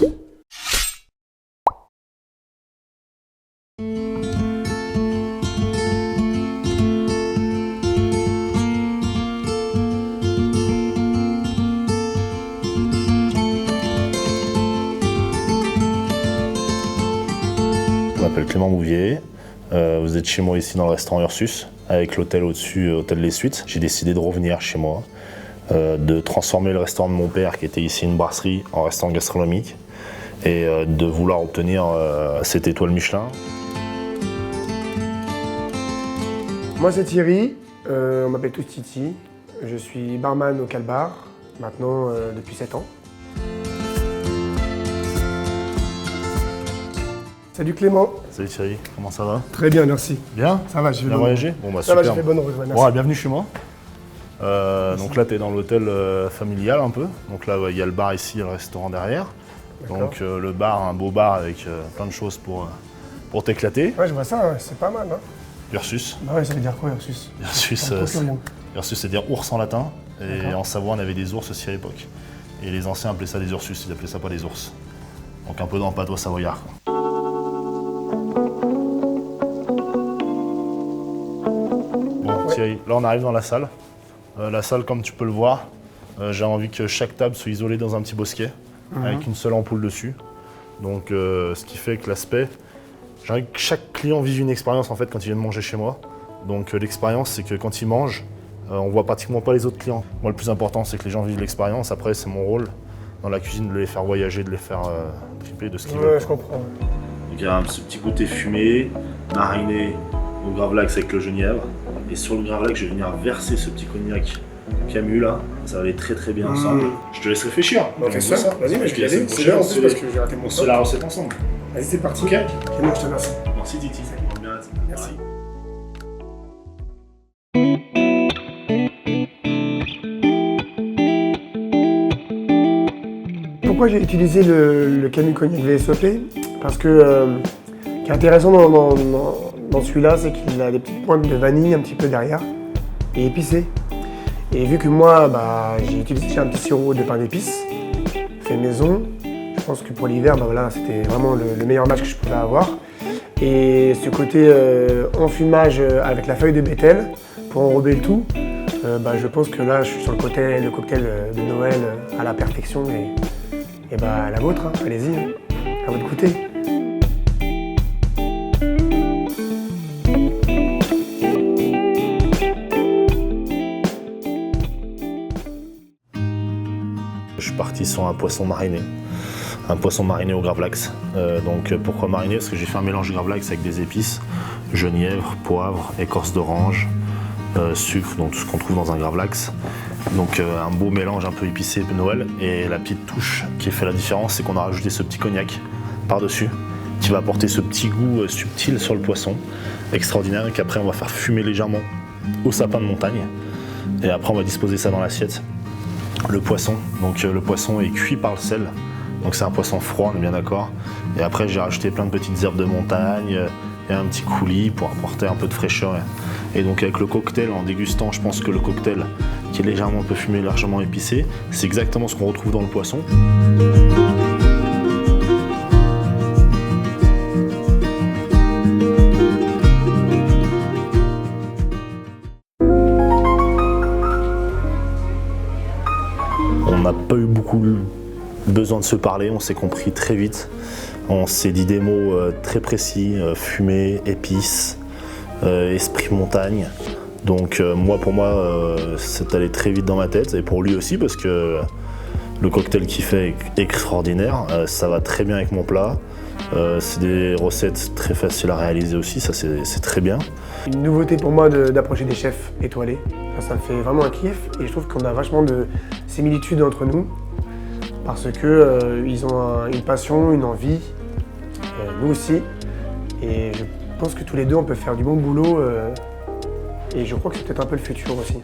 Je m'appelle Clément Bouvier, vous êtes chez moi ici dans le restaurant Ursus, avec l'hôtel au-dessus, Hôtel Les Suites. J'ai décidé de revenir chez moi, de transformer le restaurant de mon père, qui était ici une brasserie, en restaurant gastronomique, et de vouloir obtenir cette étoile Michelin. Moi c'est Thierry, on m'appelle tous Titi. Je suis barman au Calbar, maintenant depuis 7 ans. Salut Clément. Salut Thierry, comment ça va? Très bien, merci. Bien? Ça va, j'ai fait bien voyagé? Bon bah ça va, super. j'ai fait bonne route, ouais, merci. Bon, bienvenue chez moi. Donc là, tu es dans l'hôtel familial un peu. Donc là, il y a le bar ici, il y a le restaurant derrière. Donc le bar, un beau bar avec plein de choses pour t'éclater. Ouais, je vois ça, ouais, c'est pas mal. Hein. Ursus. Bah ouais, ça veut dire quoi, Ursus? Ursus, Ursus, c'est dire ours en latin. Et en Savoie, on avait des ours aussi à l'époque. Et les anciens appelaient ça des Ursus, ils appelaient ça pas des ours. Donc un peu dans le patois savoyard, quoi. Thierry, là on arrive dans la salle. La salle, comme tu peux le voir, j'ai envie que chaque table soit isolée dans un petit bosquet, avec une seule ampoule dessus. Donc ce qui fait que l'aspect, j'ai envie que chaque client vive une expérience en fait quand il vient de manger chez moi. Donc l'expérience, c'est que quand il mange, on voit pratiquement pas les autres clients. Moi le plus important, c'est que les gens vivent l'expérience. Après, c'est mon rôle dans la cuisine de les faire voyager, de les faire triper de ce qu'ils veulent. Ouais, je comprends. Donc il y a ce petit goûter fumé, mariné au gravlax avec le genièvre. Et sur le gravlax, je vais venir verser ce petit cognac Camus là. Ça va aller très très bien ensemble. Je te laisse réfléchir. On fait ça. Vas-y, mais je vais y aller. C'est bien en plus parce que j'ai raté mon On se fait la recette ensemble. Vas-y, c'est parti. Ok. Et moi, je te remercie. Merci Titi. Merci. Pourquoi j'ai utilisé le Camus Cognac VSOP? Parce que ce qui est intéressant dans celui-là, c'est qu'il a des petites pointes de vanille un petit peu derrière et épicé. Et vu que moi, j'ai utilisé un petit sirop de pain d'épices fait maison, je pense que pour l'hiver, voilà, c'était vraiment le meilleur match que je pouvais avoir. Et ce côté enfumage avec la feuille de bétel pour enrober le tout, je pense que là, je suis sur le cocktail de Noël à la perfection. Et la vôtre, hein. Allez-y, hein. À votre goûter. Je suis parti sur un poisson mariné. Un poisson mariné au gravlax. Donc pourquoi mariné? Parce que j'ai fait un mélange gravlax avec des épices, genièvre, poivre, écorce d'orange, sucre, donc tout ce qu'on trouve dans un gravlax. Donc un beau mélange un peu épicé de Noël. Et la petite touche qui fait la différence, c'est qu'on a rajouté ce petit cognac par-dessus, qui va apporter ce petit goût subtil sur le poisson, extraordinaire, et qu'après on va faire fumer légèrement au sapin de montagne. Et après on va disposer ça dans l'assiette. Le poisson, donc le poisson est cuit par le sel, donc c'est un poisson froid, on est bien d'accord. Et après j'ai rajouté plein de petites herbes de montagne et un petit coulis pour apporter un peu de fraîcheur. Et donc avec le cocktail, en dégustant, je pense que le cocktail qui est légèrement un peu fumé, légèrement épicé, c'est exactement ce qu'on retrouve dans le poisson. On n'a pas eu beaucoup besoin de se parler, on s'est compris très vite. On s'est dit des mots très précis, fumée, épices, esprit montagne. Donc pour moi, c'est allé très vite dans ma tête, et pour lui aussi, parce que le cocktail qu'il fait est extraordinaire, ça va très bien avec mon plat. C'est des recettes très faciles à réaliser aussi, ça c'est très bien. Une nouveauté pour moi d'approcher des chefs étoilés. Ça me fait vraiment un kiff, et je trouve qu'on a vachement de similitudes entre nous, parce que ils ont une passion, une envie, nous aussi, et je pense que tous les deux on peut faire du bon boulot, et je crois que c'est peut-être un peu le futur aussi.